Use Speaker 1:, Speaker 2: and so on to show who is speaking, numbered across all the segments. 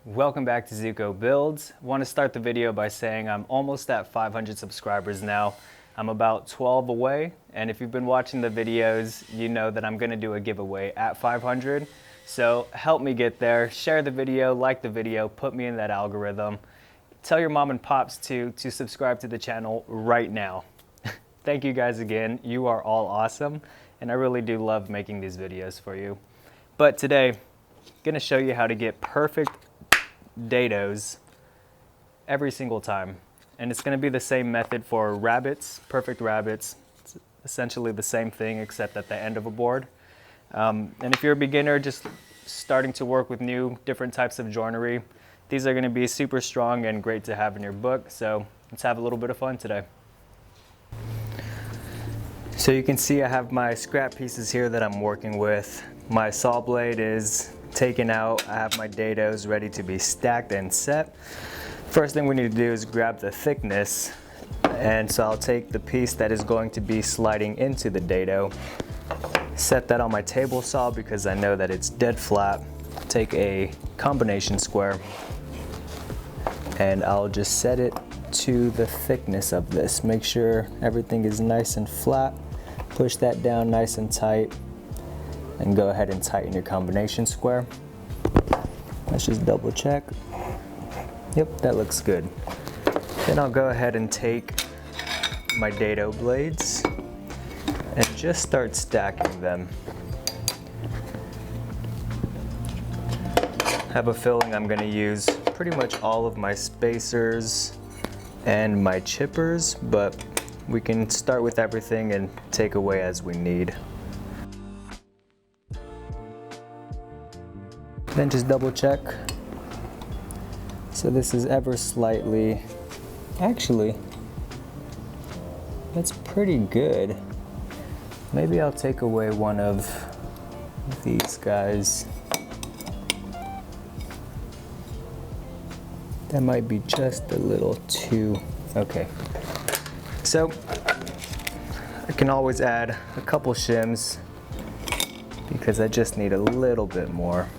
Speaker 1: Welcome back to Zuko Builds. I want to start the video by saying I'm almost at 500 subscribers now. I'm about 12 away, and if you've been watching the videos, you know that I'm going to do a giveaway at 500. So help me get there. Share the video, like the video, put me in that algorithm. Tell your mom and pops to subscribe to the channel right now. Thank you guys again. You are all awesome, and I really do love making these videos for you. But today, I'm going to show you how to get perfect dados every single time. And it's going to be the same method for rabbets, perfect rabbets. It's essentially the same thing except at the end of a board. And if you're a beginner just starting to work with new different types of joinery, these are going to be super strong and great to have in your book. So let's have a little bit of fun today. So you can see I have my scrap pieces here that I'm working with. My saw blade is taken out. I have my dados ready to be stacked and set. First thing we need to do is grab the thickness, and so I'll take the piece that is going to be sliding into the dado, set that on my table saw because I know that it's dead flat. Take a combination square and I'll just set it to the thickness of this. Make sure everything is nice and flat. Push that down nice and tight and go ahead and tighten your combination square. Let's just double check. Yep, that looks good. Then I'll go ahead and take my dado blades and just start stacking them. I have a feeling I'm going to use pretty much all of my spacers and my chippers, but we can start with everything and take away as we need. Then just double check. So this is ever slightly, actually, that's pretty good. Maybe I'll take away one of these guys. That might be just a little too, okay. So I can always add a couple shims because I just need a little bit more.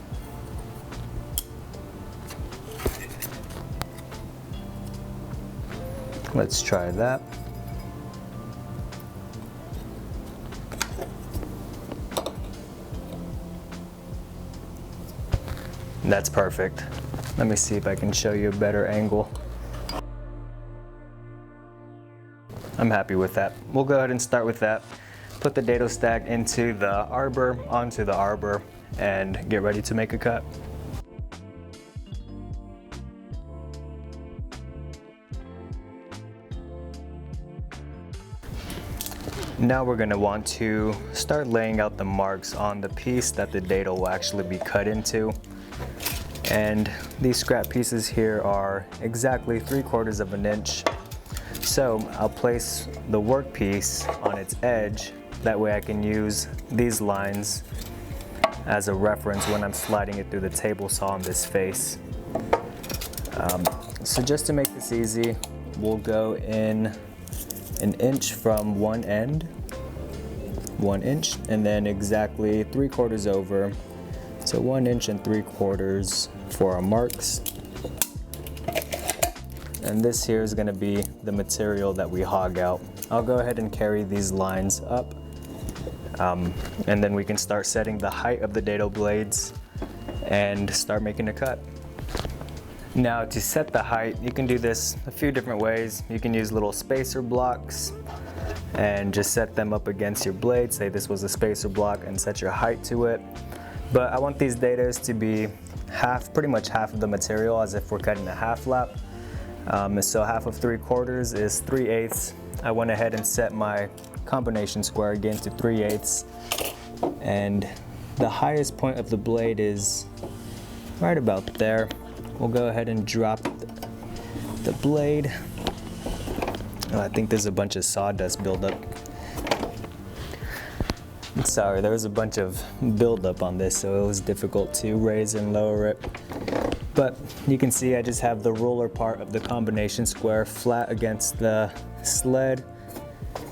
Speaker 1: Let's try that. That's perfect. Let me see if I can show you a better angle. I'm happy with that. We'll go ahead and start with that. Put the dado stack into the arbor, onto the arbor, and get ready to make a cut. Now we're going to want to start laying out the marks on the piece that the dado will actually be cut into. And these scrap pieces here are exactly 3/4 of an inch. So I'll place the workpiece on its edge. That way I can use these lines as a reference when I'm sliding it through the table saw on this face. So just to make this easy, we'll go in 1 inch from one end, 1 inch, and then exactly 3/4 over. So 1 inch and 3/4 for our marks. And this here is going to be the material that we hog out. I'll go ahead and carry these lines up, and then we can start setting the height of the dado blades and start making a cut. Now to set the height, you can do this a few different ways. You can use little spacer blocks and just set them up against your blade. Say this was a spacer block and set your height to it. But I want these dados to be pretty much half of the material, as if we're cutting a half lap. So half of 3/4 is 3/8. I went ahead and set my combination square again to 3/8. And the highest point of the blade is right about there. We'll go ahead and drop the blade. Oh, I think there's a bunch of sawdust buildup. Sorry, there was a bunch of buildup on this, so it was difficult to raise and lower it. But you can see I just have the roller part of the combination square flat against the sled.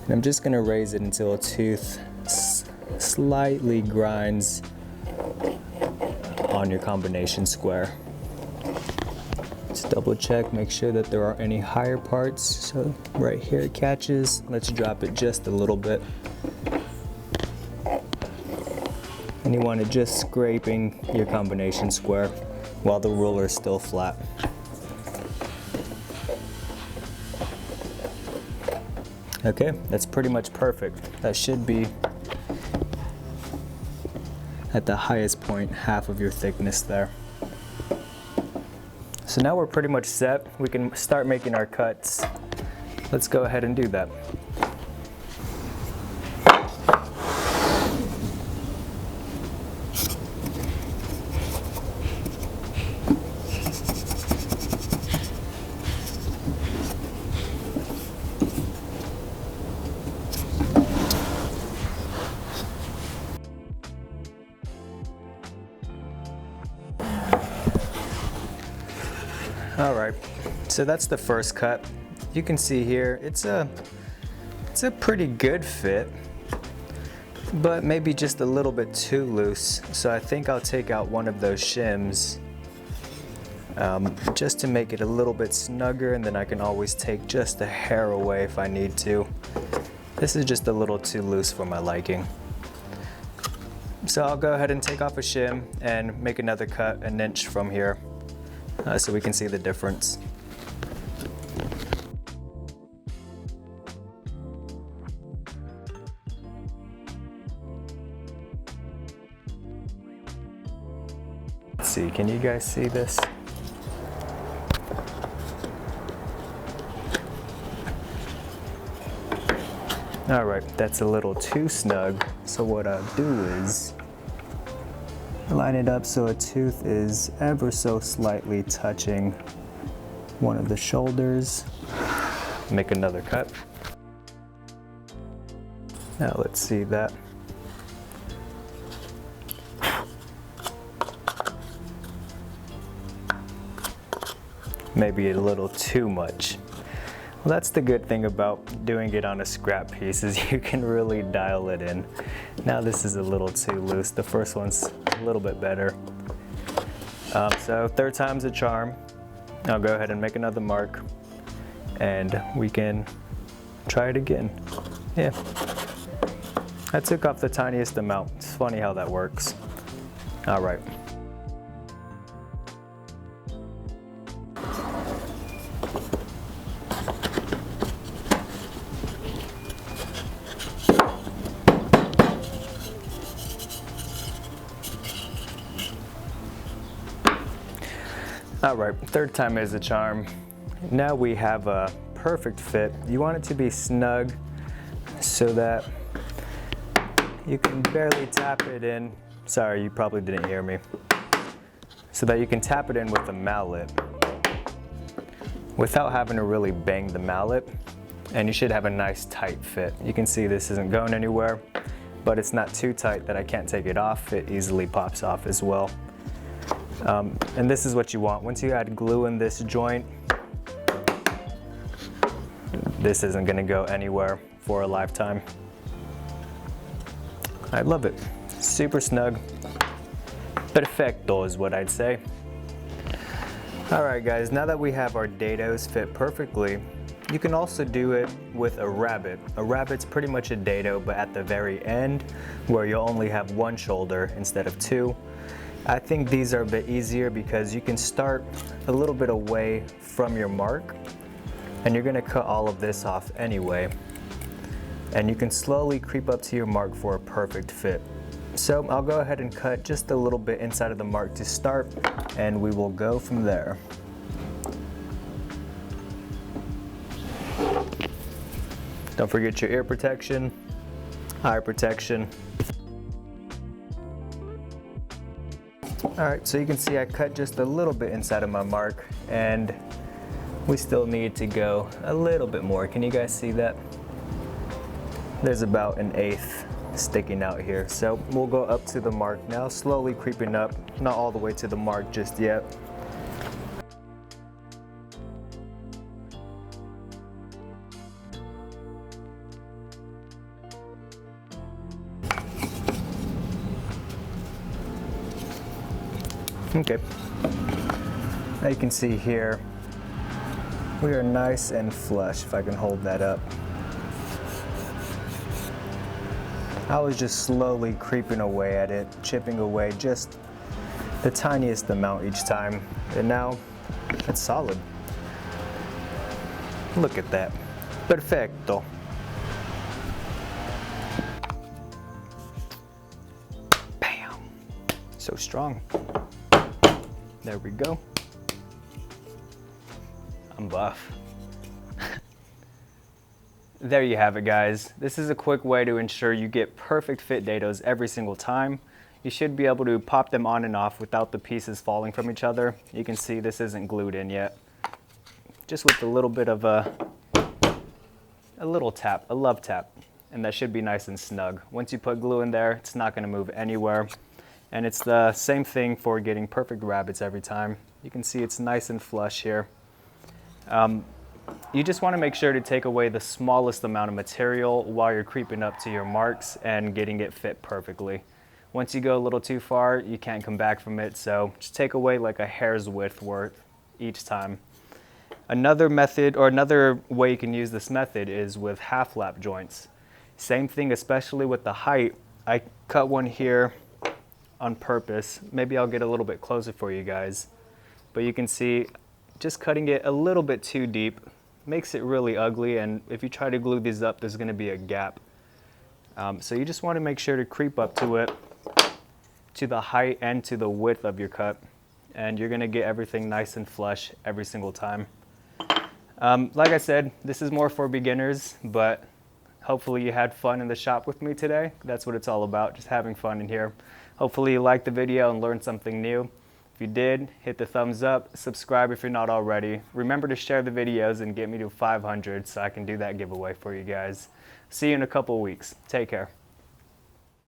Speaker 1: And I'm just gonna raise it until a tooth slightly grinds on your combination square. Let's double check, make sure that there aren't any higher parts. So right here it catches. Let's drop it just a little bit. And you want it just scraping your combination square while the ruler is still flat. Okay, that's pretty much perfect. That should be at the highest point, half of your thickness there. So now we're pretty much set. We can start making our cuts. Let's go ahead and do that. All right, so that's the first cut. You can see here, it's a pretty good fit, but maybe just a little bit too loose. So I think I'll take out one of those shims just to make it a little bit snugger, and then I can always take just a hair away if I need to. This is just a little too loose for my liking. So I'll go ahead and take off a shim and make another cut an inch from here. So we can see the difference. Let's see, can you guys see this? All right, that's a little too snug. So what I'll do is line it up so a tooth is ever so slightly touching one of the shoulders. Make another cut. Now let's see that. Maybe a little too much. Well, that's the good thing about doing it on a scrap piece, is you can really dial it in. Now this is a little too loose. The first one's a little bit better. So third time's a charm. I'll go ahead and make another mark and we can try it again. Yeah, I took off the tiniest amount. It's funny how that works. All right. All right, third time is a charm. Now we have a perfect fit. You want it to be snug so that you can barely tap it in. Sorry, you probably didn't hear me. So that you can tap it in with the mallet without having to really bang the mallet, and you should have a nice tight fit. You can see this isn't going anywhere, but it's not too tight that I can't take it off. It easily pops off as well. And this is what you want. Once you add glue in this joint, this isn't gonna go anywhere for a lifetime. I love it. Super snug. Perfecto is what I'd say. All right guys, now that we have our dados fit perfectly, you can also do it with a rabbet. A rabbet's pretty much a dado, but at the very end, where you'll only have one shoulder instead of two. I think these are a bit easier because you can start a little bit away from your mark, and you're gonna cut all of this off anyway. And you can slowly creep up to your mark for a perfect fit. So I'll go ahead and cut just a little bit inside of the mark to start, and we will go from there. Don't forget your ear protection, eye protection. All right, so you can see I cut just a little bit inside of my mark, and we still need to go a little bit more. Can you guys see that? There's about 1/8 sticking out here. So we'll go up to the mark now, slowly creeping up, not all the way to the mark just yet. Okay. Now you can see here, we are nice and flush, if I can hold that up. I was just slowly creeping away at it, chipping away just the tiniest amount each time, and now it's solid. Look at that. Perfecto. Bam. So strong. There we go. I'm buff. There you have it, guys. This is a quick way to ensure you get perfect fit dados every single time. You should be able to pop them on and off without the pieces falling from each other. You can see this isn't glued in yet. Just with a little bit of a little tap, a love tap, and that should be nice and snug. Once you put glue in there, it's not gonna move anywhere. And it's the same thing for getting perfect rabbets every time. You can see it's nice and flush here. You just want to make sure to take away the smallest amount of material while you're creeping up to your marks and getting it fit perfectly. Once you go a little too far, you can't come back from it, so just take away like a hair's width worth each time. Another method, or another way you can use this method, is with half lap joints. Same thing, especially with the height. I cut one here on purpose. Maybe I'll get a little bit closer for you guys. But you can see just cutting it a little bit too deep makes it really ugly, and if you try to glue these up, there's going to be a gap. So you just want to make sure to creep up to it, to the height and to the width of your cut, and you're going to get everything nice and flush every single time. Like I said, this is more for beginners, but hopefully you had fun in the shop with me today. That's what it's all about, just having fun in here. Hopefully you liked the video and learned something new. If you did, hit the thumbs up, subscribe if you're not already. Remember to share the videos and get me to 500 so I can do that giveaway for you guys. See you in a couple weeks. Take care.